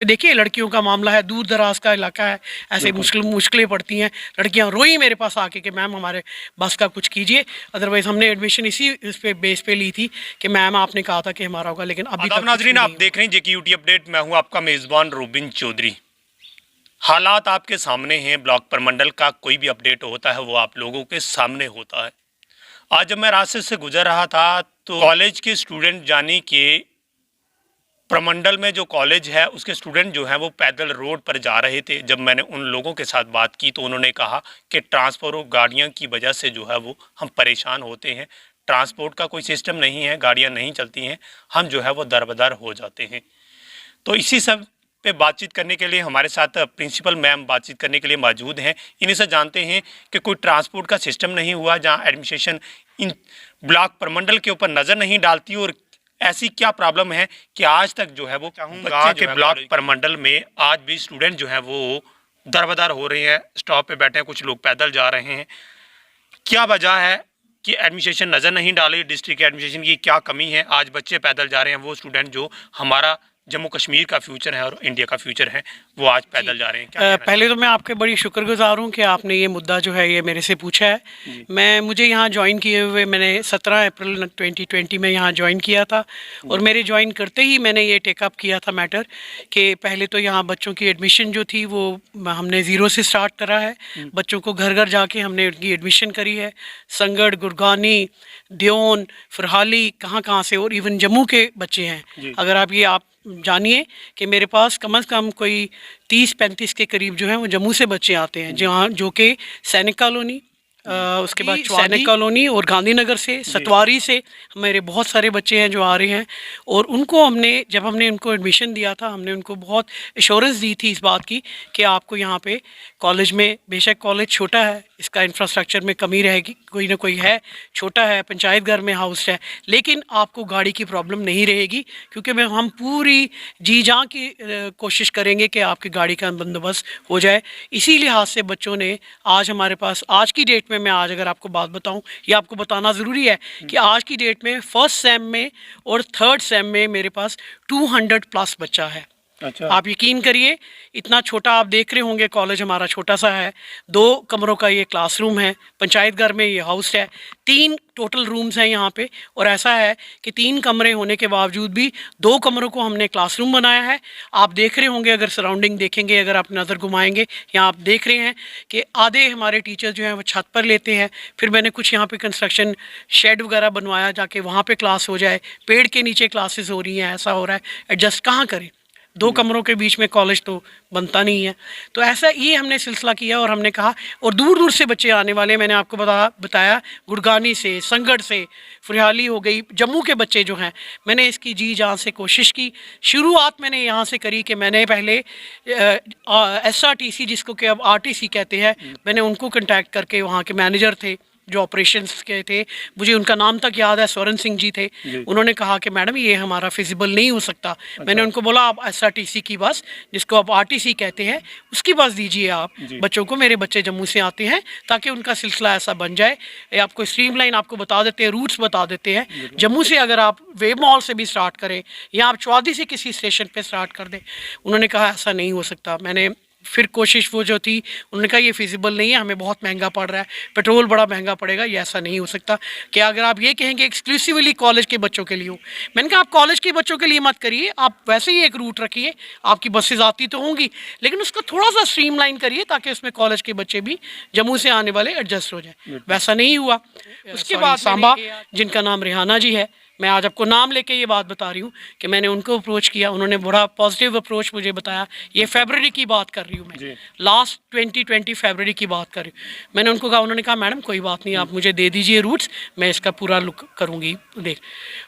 देखिए लड़कियों का मामला है, दूर दराज का इलाका है, ऐसे मुश्किलें पड़ती हैं। लड़कियां रोई मेरे पास आके कि मैम हमारे बस का कुछ कीजिए। अदरवाइज़ हमने एडमिशन इसी इस पे बेस पे ली थी कि मैम आपने कहा था कि हमारा होगा, लेकिन अभी तक नाजरीन, आप देख रहे हैं जेक्यूटी अपडेट। मैं हूं आपका मेज़बान रूबिन चौधरी। हालात आपके सामने हैं। ब्लॉक प्रमंडल का कोई भी अपडेट होता है वो आप लोगों के सामने होता है। आज जब मैं रास्ते से गुजर रहा था तो कॉलेज के स्टूडेंट जाने के प्रमंडल में जो कॉलेज है उसके स्टूडेंट जो हैं वो पैदल रोड पर जा रहे थे। जब मैंने उन लोगों के साथ बात की तो उन्होंने कहा कि ट्रांसपोर्ट गाड़ियों की वजह से जो है वो हम परेशान होते हैं। ट्रांसपोर्ट का कोई सिस्टम नहीं है, गाड़ियां नहीं चलती हैं, हम जो है वो दरबदर हो जाते हैं। तो इसी सब पे बातचीत करने के लिए हमारे साथ प्रिंसिपल मैम बातचीत करने के लिए मौजूद हैं। इन्हीं से जानते हैं कि कोई ट्रांसपोर्ट का सिस्टम नहीं हुआ, जहाँ एडमिनिस्ट्रेशन इन ब्लॉक प्रमंडल के ऊपर नज़र नहीं डालती, और ऐसी क्या प्रॉब्लम है कि आज तक जो है वो चाहूँगा कि ब्लॉक प्रमंडल में आज भी स्टूडेंट जो है वो दरबदर हो रहे हैं, स्टॉप पे बैठे हैं, कुछ लोग पैदल जा रहे हैं। क्या वजह है कि एडमिनिस्ट्रेशन नज़र नहीं डाली, डिस्ट्रिक्ट एडमिनिस्ट्रेशन की क्या कमी है? आज बच्चे पैदल जा रहे हैं, वो स्टूडेंट जो हमारा जम्मू कश्मीर का फ्यूचर है और इंडिया का फ्यूचर है, वो आज पैदल जा रहे हैं। क्या पहले तो मैं आपके बड़ी शुक्रगुजार हूँ कि आपने ये मुद्दा जो है ये मेरे से पूछा है। मुझे यहाँ ज्वाइन किए हुए मैंने 17 अप्रैल 2020 में यहाँ ज्वाइन किया था, और मेरे ज्वाइन करते ही मैंने ये टेकअप किया था मैटर कि पहले तो यहाँ बच्चों की एडमिशन जो थी वो हमने ज़ीरो से स्टार्ट करा है। बच्चों को घर घर जाके हमने उनकी एडमिशन करी है। संगड़, गुरगानी, द्योन, फरहाली, कहाँ से, और इवन जम्मू के बच्चे हैं। अगर आप जानिए कि मेरे पास कम से कम कोई 30-35 के करीब जो हैं वो जम्मू से बच्चे आते हैं, जहाँ जो कि सैनिक कॉलोनी, उसके बाद सैनिक कॉलोनी और गांधीनगर से, सतवारी से मेरे बहुत सारे बच्चे हैं जो आ रहे हैं। और उनको जब हमने उनको एडमिशन दिया था, हमने उनको बहुत एश्योरेंस दी थी इस बात की कि आपको यहाँ पे कॉलेज में, बेशक कॉलेज छोटा है, इसका इंफ्रास्ट्रक्चर में कमी रहेगी, कोई ना कोई है, छोटा है, पंचायत घर में हाउस है, लेकिन आपको गाड़ी की प्रॉब्लम नहीं रहेगी, क्योंकि हम पूरी जी जान की कोशिश करेंगे कि आपकी गाड़ी का बंदोबस्त हो जाए। इसी लिहाज से बच्चों ने आज हमारे पास, आज की डेट में, मैं आज अगर आपको बात बताऊं, ये आपको बताना ज़रूरी है कि आज की डेट में फर्स्ट सेम में और थर्ड सेम में मेरे पास 200+ बच्चा है। अच्छा। आप यकीन करिए, इतना छोटा, आप देख रहे होंगे कॉलेज हमारा छोटा सा है, 2 कमरों का ये क्लासरूम है, पंचायत घर में ये हाउस है, 3 टोटल रूम्स हैं यहाँ पे। और ऐसा है कि 3 कमरे होने के बावजूद भी 2 कमरों को हमने क्लासरूम बनाया है। आप देख रहे होंगे, अगर सराउंडिंग देखेंगे, अगर आप नज़र घुमाएंगे, यहाँ आप देख रहे हैं कि आधे हमारे टीचर जो हैं वो छत पर लेते हैं। फिर मैंने कुछ यहाँ पे कंस्ट्रक्शन शेड वगैरह बनवाया जाके वहाँ पे क्लास हो जाए, पेड़ के नीचे क्लासेस हो रही हैं, ऐसा हो रहा है। एडजस्ट कहाँ करें, 2 कमरों के बीच में कॉलेज तो बनता नहीं है। तो ऐसा ये हमने सिलसिला किया, और हमने कहा, और दूर दूर से बच्चे आने वाले, मैंने आपको बताया गुरगानी से, संगड़ से, फरियाली हो गई, जम्मू के बच्चे जो हैं। मैंने इसकी जी जान से कोशिश की। शुरुआत मैंने यहाँ से करी कि मैंने पहले SRTC, जिसको कि अब RTC कहते हैं, मैंने उनको कॉन्टैक्ट करके, वहाँ के मैनेजर थे जो ऑपरेशंस के थे, मुझे उनका नाम तक याद है, स्वरण सिंह जी थे। उन्होंने कहा कि मैडम ये हमारा फिजिबल नहीं हो सकता। अच्छा। मैंने उनको बोला, आप SRTC की बस, जिसको आप RTC कहते हैं, उसकी बस दीजिए आप बच्चों को। मेरे बच्चे जम्मू से आते हैं, ताकि उनका सिलसिला ऐसा बन जाए। आपको स्ट्रीमलाइन आपको बता देते हैं, रूट्स बता देते हैं। जम्मू से अगर आप वेब मॉल से भी स्टार्ट करें, या आप चौधरी से किसी स्टेशन पर स्टार्ट कर दें। उन्होंने कहा ऐसा नहीं हो सकता। मैंने फिर कोशिश वो जो थी, उन्होंने कहा ये फिजिबल नहीं है, हमें बहुत महंगा पड़ रहा है, पेट्रोल बड़ा महंगा पड़ेगा, ये ऐसा नहीं हो सकता कि अगर आप ये कहेंगे एक्सक्लूसिवली कॉलेज के बच्चों के लिए हो। मैंने कहा आप कॉलेज के बच्चों के लिए मत करिए, आप वैसे ही एक रूट रखिए, आपकी बसेज आती तो होंगी, लेकिन उसको थोड़ा सा स्ट्रीमलाइन करिए ताकि उसमें कॉलेज के बच्चे भी जम्मू से आने वाले एडजस्ट हो जाए। वैसा नहीं हुआ। उसके बाद सांबा, जिनका नाम रिहाना जी है, मैं आज आपको नाम लेके ये बात बता रही हूँ कि मैंने उनको अप्रोच किया, उन्होंने बड़ा पॉजिटिव अप्रोच मुझे बताया। ये फरवरी की बात कर रही हूँ मैं, लास्ट 2020 फरवरी की बात कर रही हूँ। मैंने उनको कहा, उन्होंने कहा मैडम कोई बात नहीं, आप मुझे दे दीजिए रूट्स, मैं इसका पूरा लुक करूँगी। देख,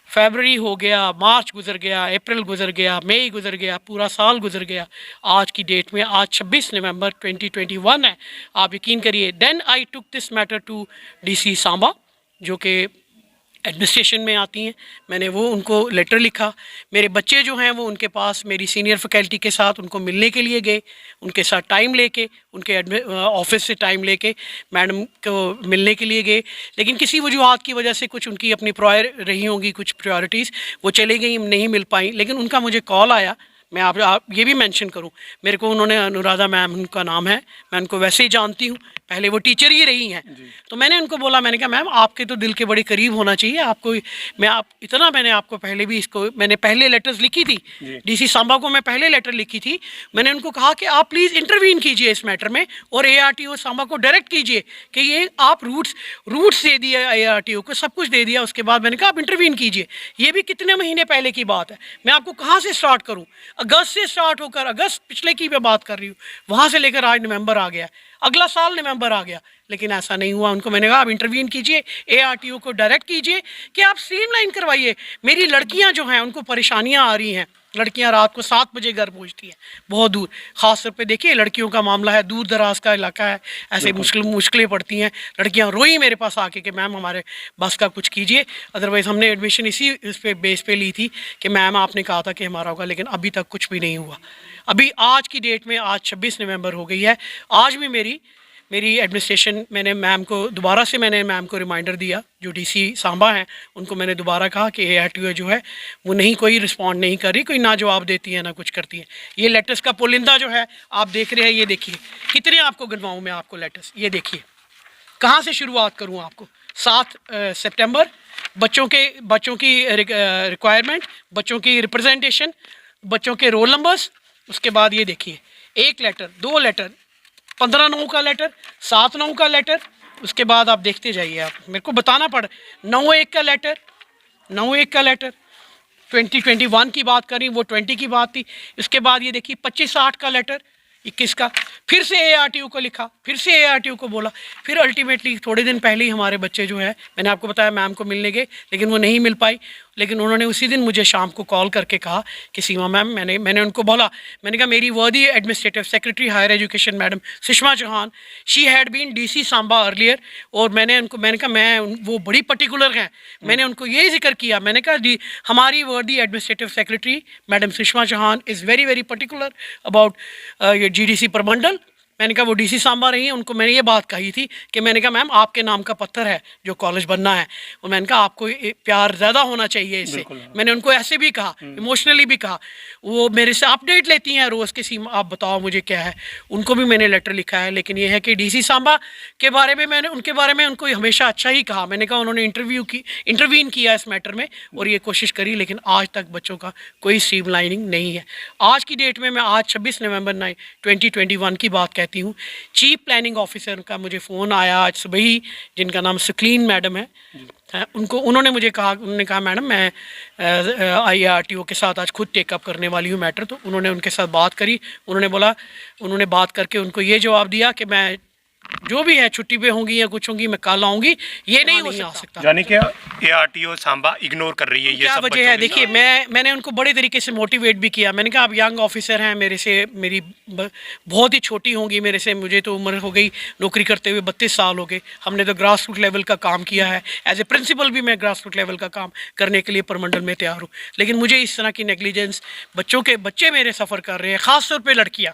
फरवरी हो गया, मार्च गुजर गया, अप्रैल गुजर गया, मई गुजर गया, पूरा साल गुजर गया। आज की डेट में, आज 26 नवंबर 2021 है। आप यकीन करिए, then I took this matter to DC Samba, जो कि एडमिनिस्ट्रेशन में आती हैं। मैंने वो उनको लेटर लिखा। मेरे बच्चे जो हैं वो उनके पास मेरी सीनियर फैकल्टी के साथ उनको मिलने के लिए गए, उनके साथ टाइम लेके, उनके ऑफिस से टाइम लेके मैडम को मिलने के लिए गए। लेकिन किसी वजूहत की वजह से कुछ उनकी अपनी प्रायर रही होंगी, कुछ प्रायोरिटीज़, वो चली गई, नहीं मिल पाई। लेकिन उनका मुझे कॉल आया, मैं आप ये भी मेंशन करूं, मेरे को उन्होंने, अनुराधा मैम उनका नाम है, मैं उनको वैसे ही जानती हूं, पहले वो टीचर ही रही हैं। तो मैंने उनको बोला, मैंने कहा मैम आपके तो दिल के बड़े करीब होना चाहिए आपको, मैंने आपको पहले भी मैंने पहले लेटर्स लिखी थी, डीसी सांबा को मैं पहले लेटर लिखी थी। मैंने उनको कहा कि आप प्लीज़ इंटरवीन कीजिए इस मैटर में और ARTO सांबा को डायरेक्ट कीजिए कि ये आप रूट्स दे दिया ARTO को, सब कुछ दे दिया। उसके बाद मैंने कहा आप इंटरवीन कीजिए। ये भी कितने महीने पहले की बात है, मैं आपको कहाँ से स्टार्ट करूँ, अगस्त से स्टार्ट होकर, अगस्त पिछले की मैं बात कर रही हूँ, वहाँ से लेकर आज नवंबर आ गया, अगला साल नवंबर आ गया, लेकिन ऐसा नहीं हुआ। उनको मैंने कहा आप इंटरवीन कीजिए, ARTO को डायरेक्ट कीजिए कि आप स्ट्रीमलाइन करवाइए। मेरी लड़कियां जो हैं उनको परेशानियां आ रही हैं, लड़कियां रात को 7 बजे घर पहुंचती हैं बहुत दूर, ख़ास तौर पे देखिए लड़कियों का मामला है, दूर दराज का इलाका है, ऐसे मुश्किलें पड़ती हैं। लड़कियां रोई मेरे पास आके कि मैम हमारे बस का कुछ कीजिए, अदरवाइज़ हमने एडमिशन इसी इस पे बेस पे ली थी कि मैम आपने कहा था कि हमारा होगा, लेकिन अभी तक कुछ भी नहीं हुआ। अभी आज की डेट में, आज 26 नवंबर हो गई है, आज भी मेरी एडमिनिस्ट्रेशन, मैंने मैम को दोबारा से रिमाइंडर दिया, जो डीसी सांबा हैं उनको मैंने दोबारा कहा कि ARTO जो है वो नहीं, कोई रिस्पॉन्ड नहीं कर रही, कोई ना जवाब देती है ना कुछ करती है। ये लेटर्स का पुलिंदा जो है आप देख रहे हैं, ये देखिए कितने आपको गिनवाऊँ मैं आपको लेटर्स, ये देखिए कहाँ से शुरुआत करूँ आपको। 7 सितंबर, बच्चों की रिक्वायरमेंट, बच्चों की रिप्रेजेंटेशन, बच्चों के रोल नंबर्स, उसके बाद ये देखिए 1 लेटर, 2 लेटर, 15/9 का लेटर, 7/9 का लेटर, उसके बाद आप देखते जाइए, आप मेरे को बताना पड़, 9/1 का लेटर, 9/1 का लेटर, 2021 की बात करी, वो 20 की बात थी। उसके बाद ये देखिए 25/8 का लेटर, 21 का, फिर से ARTO को लिखा, फिर से ARTO को बोला, फिर अल्टीमेटली थोड़े दिन पहले ही हमारे बच्चे जो है, मैंने आपको बताया मैम को मिलने गए, लेकिन वो नहीं मिल पाई, लेकिन उन्होंने उसी दिन मुझे शाम को कॉल करके कहा कि सीमा मैम, मैंने उनको बोला, मैंने कहा मेरी वर्दी administrative secretary higher education madam Sushma Chauhan, she had been DC Samba earlier, और मैंने कहा वो बड़ी पर्टिकुलर हैं, मैंने उनको ये जिक्र किया, मैंने कहा हमारी वर्दी administrative secretary madam Sushma Chauhan is very very particular about ये GDC प्रमंडल। मैंने कहा वो DC सांबा रही हैं, उनको मैंने ये बात कही थी कि मैंने कहा मैम आपके नाम का पत्थर है जो कॉलेज बनना है, और मैंने कहा आपको प्यार ज़्यादा होना चाहिए इससे, मैंने उनको ऐसे भी कहा, इमोशनली भी कहा। वो मेरे से अपडेट लेती हैं रोज़ के, सीमा आप बताओ मुझे क्या है, उनको भी मैंने लेटर लिखा है। लेकिन ये है कि DC सांबा के बारे में उनके बारे में उनको हमेशा अच्छा ही कहा, मैंने कहा उन्होंने इंटरवीन किया इस मैटर में और ये कोशिश करी, लेकिन आज तक बच्चों का कोई स्ट्रीमलाइनिंग नहीं है। आज की डेट में मैं आज 26 नवंबर 2021 की बात कहती हूँ, चीफ प्लानिंग ऑफिसर का मुझे फ़ोन आया आज सुबह ही, जिनका नाम सुकलीन मैडम है, उन्होंने कहा मैडम मैं IRTO के साथ आज खुद टेकअप करने वाली हूँ मैटर। तो उन्होंने उनके साथ बात करी, उन्होंने बात करके उनको ये जवाब दिया कि मैं जो भी है छुट्टी पे होंगी या कुछ होंगी, मैं कल आऊँगी, ये नहीं हो सकता। यानी कि ARTO सांबा इग्नोर कर रही है, ये क्या सब वजह है? देखिए मैंने उनको बड़े तरीके से मोटिवेट भी किया, मैंने कहा आप यंग ऑफिसर हैं, मेरी बहुत ही छोटी होंगी मेरे से, मुझे तो उम्र हो गई नौकरी करते हुए 32 साल हो गए, हमने तो ग्रास रूट लेवल का काम किया है, एज ए प्रिंसिपल भी मैं ग्रास रूट लेवल का काम करने के लिए प्रमंडल में तैयार हूँ। लेकिन मुझे इस तरह की नेग्लिजेंस, बच्चे मेरे सफ़र कर रहे हैं, ख़ास तौर पर लड़कियाँ,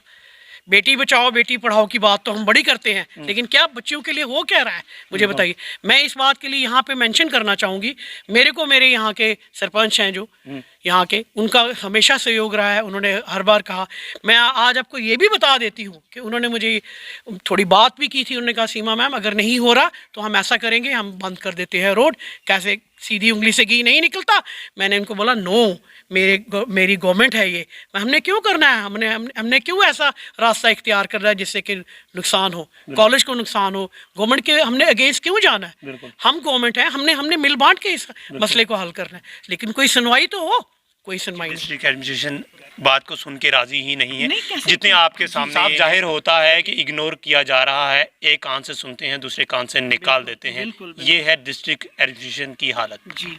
बेटी बचाओ बेटी पढ़ाओ की बात तो हम बड़ी करते हैं, लेकिन क्या बच्चियों के लिए हो क्या रहा है मुझे बताइए। मैं इस बात के लिए यहाँ पे मेंशन करना चाहूँगी, मेरे यहाँ के सरपंच हैं जो यहाँ के, उनका हमेशा सहयोग रहा है, उन्होंने हर बार कहा। मैं आज आपको ये भी बता देती हूँ कि उन्होंने मुझे थोड़ी बात भी की थी, उन्होंने कहा सीमा मैम अगर नहीं हो रहा तो हम ऐसा करेंगे, हम बंद कर देते हैं रोड, कैसे सीधी उंगली से घी नहीं निकलता। मैंने उनको बोला नो, मेरी गवर्नमेंट है ये, हमने क्यों करना है, हमने क्यों ऐसा रास्ता इख्तियार करना है जिससे कि नुकसान हो, कॉलेज को नुकसान हो, गवर्नमेंट के हमने अगेंस्ट क्यों जाना है। हम गवर्नमेंट है, हमने मिल बांट के इस मसले को हल करना है, लेकिन कोई सुनवाई तो हो, कोई सुनवाई नहीं। डिस्ट्रिक्ट एडमिनिस्ट्रेशन बात को सुन के राजी ही नहीं है, जितने आपके सामने साफ जाहिर होता है कि इग्नोर किया जा रहा है, एक कान से सुनते हैं दूसरे कान से निकाल देते हैं। ये है डिस्ट्रिक्ट एडमिनिस्ट्रेशन की हालत जी।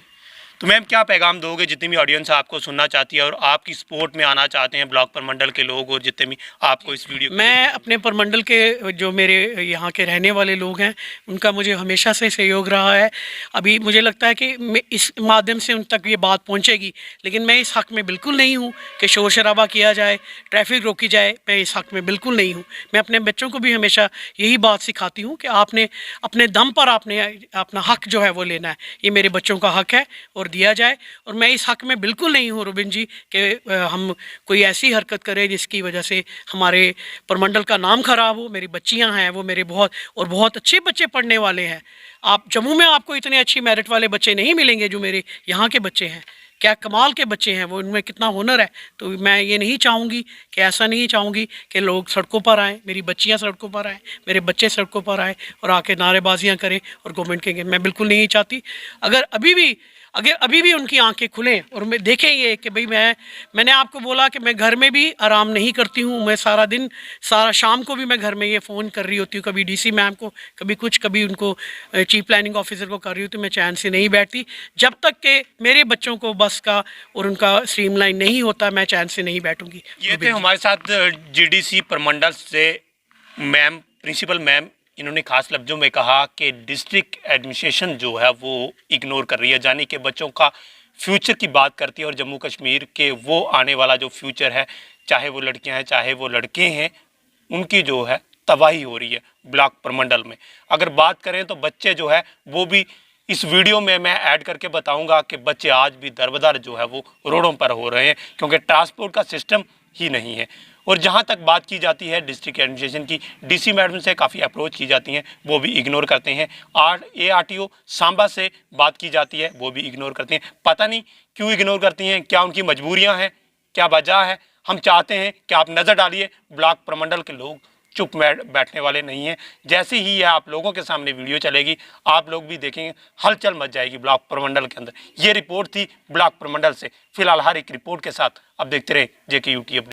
तो मैम क्या पैगाम दोगे जितनी भी ऑडियंस आपको सुनना चाहती है और आपकी सपोर्ट में आना चाहते हैं ब्लॉक प्रमंडल के लोग और जितने भी आपको इस वीडियो, मैं अपने प्रमंडल के जो मेरे यहाँ के रहने वाले लोग हैं उनका मुझे हमेशा से सहयोग रहा है। अभी मुझे लगता है कि इस माध्यम से उन तक ये बात पहुँचेगी, लेकिन मैं इस हक़ में बिल्कुल नहीं हूँ कि शोर शराबा किया जाए, ट्रैफिक रोकी जाए, मैं इस हक़ में बिल्कुल नहीं हूँ। मैं अपने बच्चों को भी हमेशा यही बात सिखाती हूँ कि आपने अपने दम पर आपने अपना हक़ जो है वो लेना है, ये मेरे बच्चों का हक़ है और और दिया जाए। और मैं इस हक़ में बिल्कुल नहीं हूँ रुबिन जी कि हम कोई ऐसी हरकत करें जिसकी वजह से हमारे प्रमंडल का नाम ख़राब हो। मेरी बच्चियाँ हैं वो मेरे बहुत अच्छे बच्चे पढ़ने वाले हैं। आप जम्मू में आपको इतने अच्छी मेरिट वाले बच्चे नहीं मिलेंगे जो मेरे यहाँ के बच्चे हैं। क्या कमाल के बच्चे हैं वो, उनमें कितना हुनर है। तो मैं ये नहीं चाहूँगी कि ऐसा नहीं चाहूँगी कि लोग सड़कों पर आएँ, मेरी बच्चियाँ सड़कों पर आएँ, मेरे बच्चे सड़कों पर आएँ और आके नारेबाजियाँ करें और गवर्नमेंट के। मैं बिल्कुल नहीं चाहती। अगर अभी भी उनकी आंखें खुलें और मैं देखें ये कि भाई मैंने आपको बोला कि मैं घर में भी आराम नहीं करती हूँ। मैं सारा दिन शाम को भी मैं घर में ये फ़ोन कर रही होती हूँ, कभी डीसी मैम को, कभी उनको चीफ प्लानिंग ऑफिसर को कर रही होती हूँ। मैं चैन से नहीं बैठती जब तक कि मेरे बच्चों को बस का और उनका स्ट्रीमलाइन नहीं होता, मैं चैन से नहीं बैठूंगी। ये थे हमारे साथ जीडीसी प्रमंडल से मैम, प्रिंसिपल मैम। इन्होंने खास लफ्ज़ों में कहा कि डिस्ट्रिक्ट एडमिनिस्ट्रेशन जो है वो इग्नोर कर रही है, यानी कि बच्चों का फ्यूचर की बात करती है और जम्मू कश्मीर के वो आने वाला जो फ्यूचर है, चाहे वो लड़कियां हैं चाहे वो लड़के हैं, उनकी जो है तबाही हो रही है ब्लॉक प्रमंडल में। अगर बात करें तो बच्चे जो है वो भी इस वीडियो में मैं ऐड करके बताऊंगा कि बच्चे आज भी दरबदर जो है वो रोडों पर हो रहे हैं क्योंकि ट्रांसपोर्ट का सिस्टम ही नहीं है। और जहां तक बात की जाती है डिस्ट्रिक्ट एडमिनिस्ट्रेशन की, डीसी मैडम से काफ़ी अप्रोच की जाती हैं, वो भी इग्नोर करते हैं। ARTO सांबा से बात की जाती है, वो भी इग्नोर करते हैं। पता नहीं क्यों इग्नोर करती हैं, क्या उनकी मजबूरियां हैं, क्या वजह है। हम चाहते हैं कि आप नज़र डालिए, ब्लॉक प्रमंडल के लोग चुप बैठने वाले नहीं हैं। जैसे ही यह आप लोगों के सामने वीडियो चलेगी, आप लोग भी देखेंगे, हलचल मच जाएगी ब्लॉक प्रमंडल के अंदर। ये रिपोर्ट थी ब्लॉक प्रमंडल से। फिलहाल हर एक रिपोर्ट के साथ अब देखते रहे JK UT।